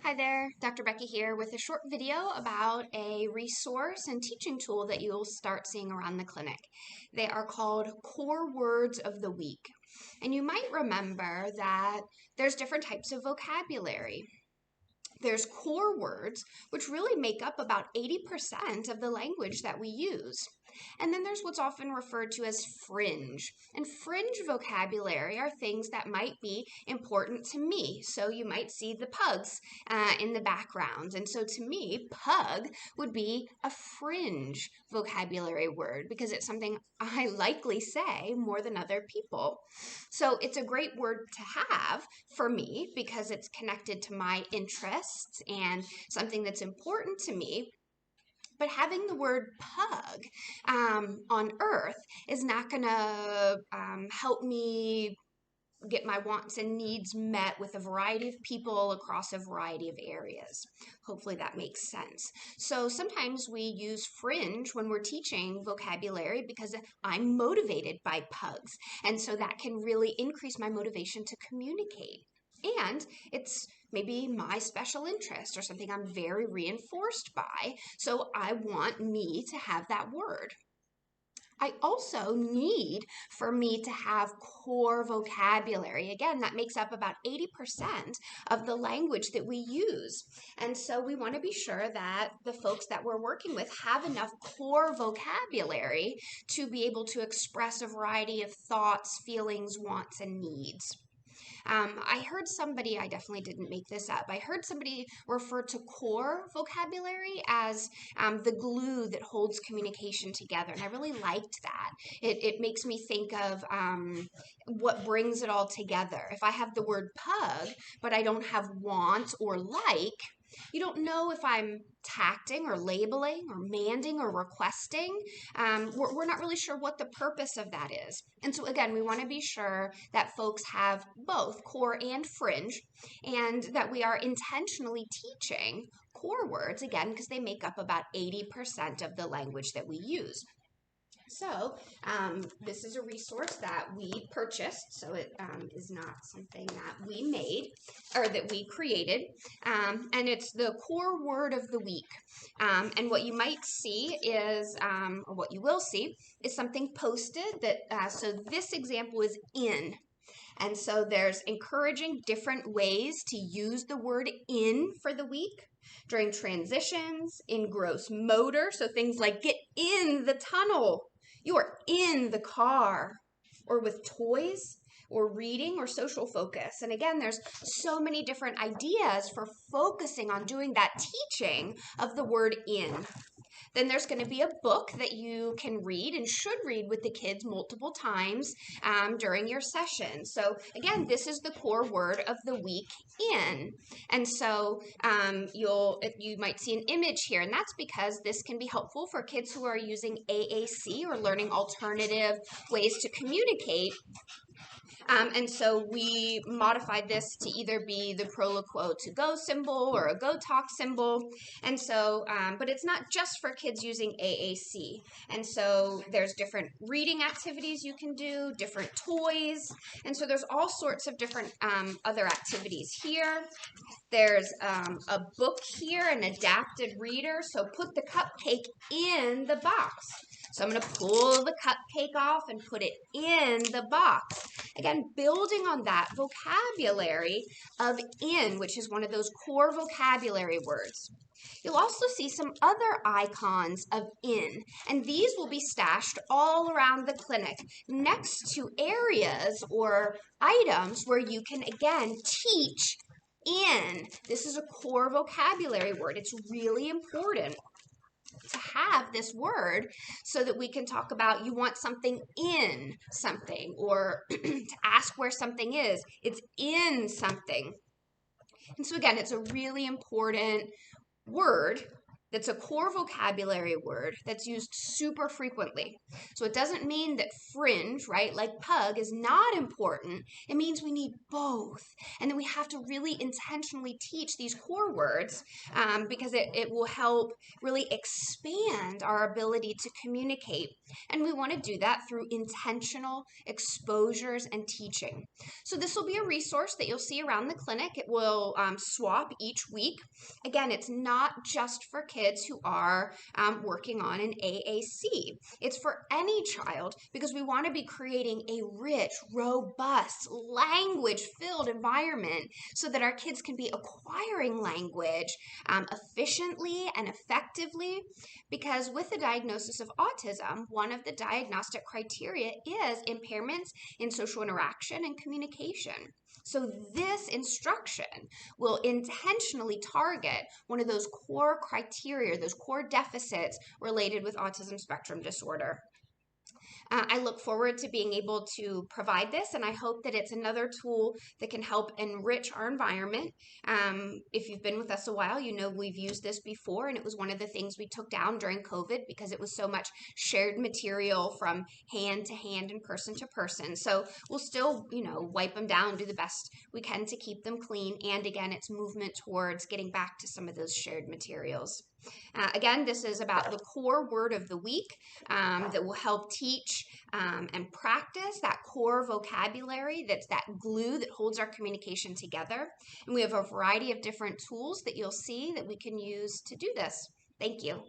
Hi there, Dr. Becky here with a short video about a resource and teaching tool that you'll start seeing around the clinic. They are called Core Words of the Week. And you might remember that there's different types of vocabulary. There's core words, which really make up about 80% of the language that we use. And then there's what's often referred to as fringe. And fringe vocabulary are things that might be important to me. So you might see the pugs in the background. And so to me, pug would be a fringe vocabulary word because it's something I likely say more than other people. So it's a great word to have for me because it's connected to my interests and something that's important to me. But having the word pug on Earth is not going to help me get my wants and needs met with a variety of people across a variety of areas. Hopefully that makes sense. So sometimes we use fringe when we're teaching vocabulary because I'm motivated by pugs. And so that can really increase my motivation to communicate. And it's maybe my special interest or something I'm very reinforced by. So I want me to have that word. I also need for me to have core vocabulary. Again, that makes up about 80% of the language that we use. And so we want to be sure that the folks that we're working with have enough core vocabulary to be able to express a variety of thoughts, feelings, wants, and needs. I heard somebody, I definitely didn't make this up, I heard somebody refer to core vocabulary as the glue that holds communication together. And I really liked that. It makes me think of what brings it all together. If I have the word pug, but I don't have want or like, you don't know if I'm tacting or labeling or manding or requesting. We're not really sure what the purpose of that is. And so again, we want to be sure that folks have both core and fringe and that we are intentionally teaching core words, again, because they make up about 80% of the language that we use. So this is a resource that we purchased, so it is not something that we made or that we created, and it's the core word of the week. And what you might see is, or what you will see, is something posted that, so this example is in. And so there's encouraging different ways to use the word in for the week during transitions, in gross motor, so things like get in the tunnel, you are in the car, or with toys, or reading, or social focus. And again, there's so many different ideas for focusing on doing that teaching of the word in. Then there's going to be a book that you can read and should read with the kids multiple times during your session. So again, this is the core word of the week, in. And so you might see an image here, and that's because this can be helpful for kids who are using AAC or learning alternative ways to communicate. And so we modified this to either be the Proloquo to go symbol or a go talk symbol. And so, but it's not just for kids using AAC. And so there's different reading activities you can do, different toys. And so there's all sorts of different other activities here. There's a book here, an adapted reader. So put the cupcake in the box. So I'm going to pull the cupcake off and put it in the box. Again, building on that vocabulary of in, which is one of those core vocabulary words. You'll also see some other icons of in, and these will be stashed all around the clinic next to areas or items where you can, again, teach in. This is a core vocabulary word. It's really important to have this word so that we can talk about you want something in something, or to ask where something is. It's in something. And so again, it's a really important word that's a core vocabulary word that's used super frequently. So it doesn't mean that fringe, right, like pug, is not important. It means we need both. And then we have to really intentionally teach these core words because it will help really expand our ability to communicate. And we want to do that through intentional exposures and teaching. So this will be a resource that you'll see around the clinic. It will swap each week. Again, it's not just for kids who are working on an AAC. It's for any child because we want to be creating a rich, robust, language-filled environment so that our kids can be acquiring language efficiently and effectively. Because with the diagnosis of autism, one of the diagnostic criteria is impairments in social interaction and communication. So this instruction will intentionally target one of those core criteria, those core deficits related with autism spectrum disorder. I look forward to being able to provide this, and I hope that it's another tool that can help enrich our environment. If you've been with us a while, you know we've used this before, and it was one of the things we took down during COVID because it was so much shared material from hand to hand and person to person. So we'll still, wipe them down, do the best we can to keep them clean. And again, it's movement towards getting back to some of those shared materials. Again, this is about the core word of the week that will help teach and practice that core vocabulary that's that glue that holds our communication together. And we have a variety of different tools that you'll see that we can use to do this. Thank you.